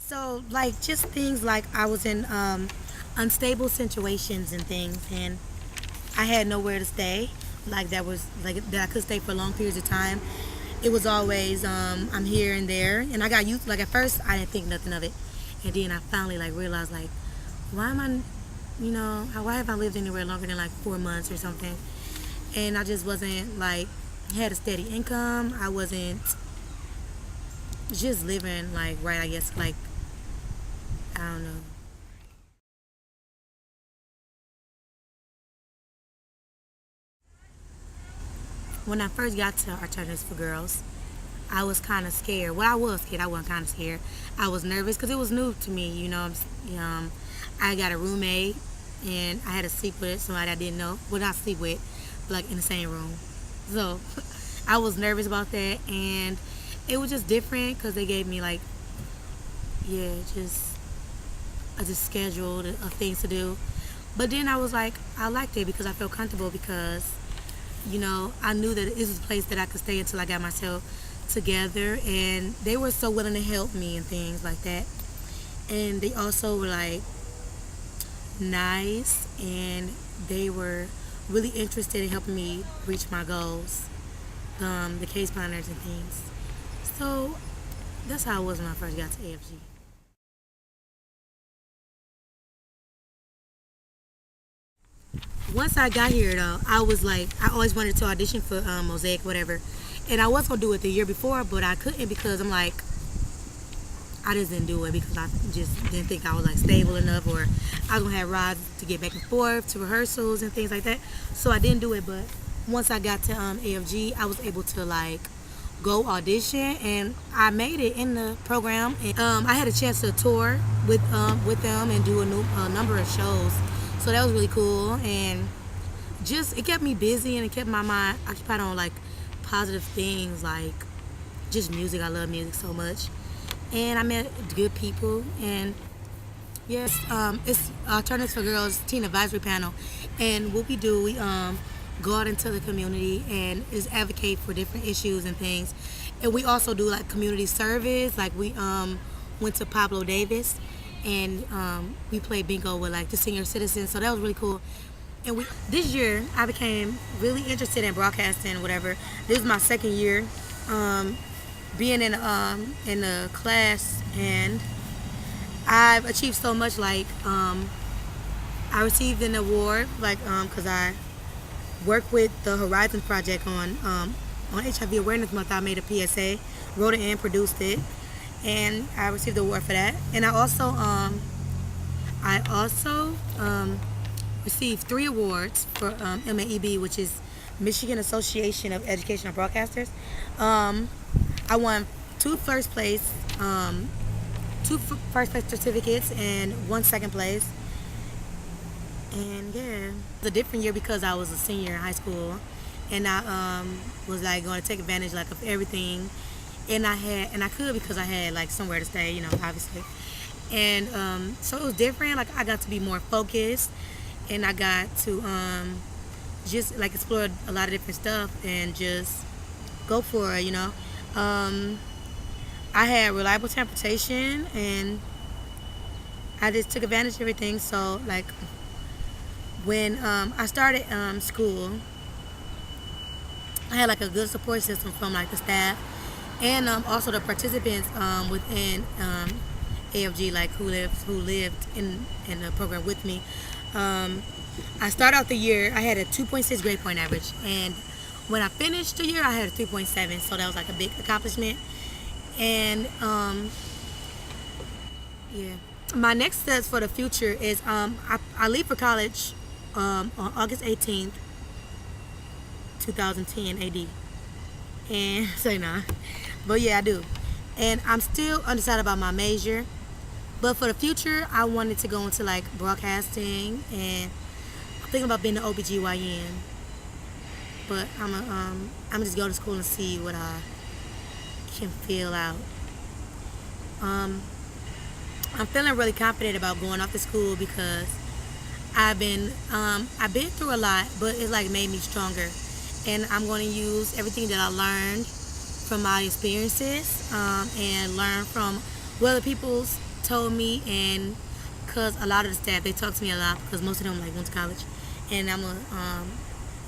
So, like, just things like I was in unstable situations and things, and I had nowhere to stay. Like, that was, like, that I could stay for long periods of time. It was always, I'm here and there. And I got used, like, at first, I didn't think nothing of it. And then I finally, like, realized, like, why am I, why have I lived anywhere longer than, like, 4 months or something? And I just wasn't, like, had a steady income. I wasn't just living, like, right, I guess, like, I don't know. When I first got to Alternatives for Girls, I was kind of scared. Well, I was scared. I wasn't kind of scared. I was nervous because it was new to me. I got a roommate, and I had to sleep with somebody I didn't know. Well, not sleep with, but like in the same room. So I was nervous about that, and it was just different because they gave me like, yeah, just scheduled of things to do. But then I was like, I liked it because I felt comfortable because I knew that this was a place that I could stay until I got myself together, and they were so willing to help me and things like that. And they also were like nice, and they were really interested in helping me reach my goals, the case planners and things. So that's how I was when I first got to AFG. Once I got here though, I was like, I always wanted to audition for Mosaic, whatever, and I was gonna do it the year before, but I couldn't because I'm like, I just didn't do it because I just didn't think I was like stable enough, or I was gonna have rides to get back and forth to rehearsals and things like that. So I didn't do it. But once I got to AFG, I was able to like go audition, and I made it in the program. And I had a chance to tour with them and do a number of shows. So that was really cool, and just it kept me busy and it kept my mind occupied on like positive things, like just music. I love music so much, and I met good people. And yes, it's Alternatives for Girls Teen Advisory Panel, and what we do, we go out into the community and is advocate for different issues and things. And we also do like community service. Like we went to Pablo Davis, and we played bingo with like the senior citizens. So that was really cool. And this year I became really interested in broadcasting, whatever. This is my second year being in a class, and I've achieved so much. Like I received an award, like because I worked with the Horizon Project on HIV Awareness Month. I made a PSA, wrote it and produced it, and I received the award for that. And I also received 3 awards for MAEB, which is Michigan Association of Educational Broadcasters. I won 2 first place, 2 first place certificates, and 1 second place. And yeah, it's a different year because I was a senior in high school, and I was like going to take advantage like of everything, and I could because I had like somewhere to stay, obviously. And so it was different. Like I got to be more focused, and I got to just like explore a lot of different stuff and just go for it. I had reliable transportation, and I just took advantage of everything. So like when I started school, I had like a good support system from like the staff, and also the participants within AFG, like who lived in the program with me. I started out the year, I had a 2.6 grade point average, and when I finished the year, I had a 3.7. So that was like a big accomplishment. And yeah, my next steps for the future is I leave for college on August 18th, 2010 AD. And say nah, but yeah, I do. And I'm still undecided about my major. But for the future, I wanted to go into like broadcasting, and I'm thinking about being an OBGYN. But I'm just go to school and see what I can fill out. I'm feeling really confident about going off to school because I've been through a lot, but it's like made me stronger, and I'm going to use everything that I learned from my experiences and learn from other people's told me, and because a lot of the staff, they talk to me a lot because most of them like went to college, and I'm gonna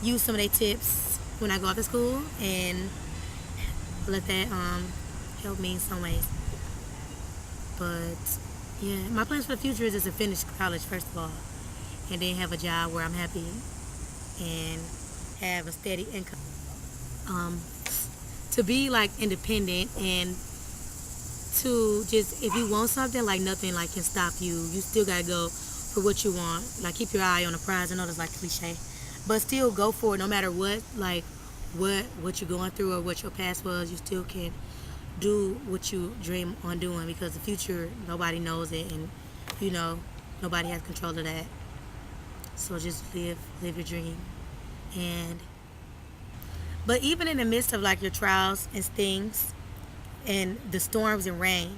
use some of their tips when I go out to school and let that help me in some ways. But yeah, my plans for the future is just to finish college first of all, and then have a job where I'm happy and have a steady income. Um, to be like independent and to just, if you want something, like nothing like can stop you. You still gotta go for what you want. Like keep your eye on the prize. I know that's like cliche, but still go for it no matter what. Like what you're going through or what your past was, you still can do what you dream on doing, because the future nobody knows it, and you know nobody has control of that. So just live your dream. And but even in the midst of like your trials and things and the storms and rain,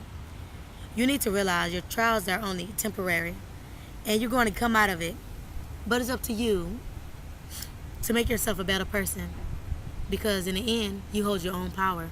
you need to realize your trials are only temporary and you're going to come out of it. But it's up to you to make yourself a better person, because in the end, you hold your own power.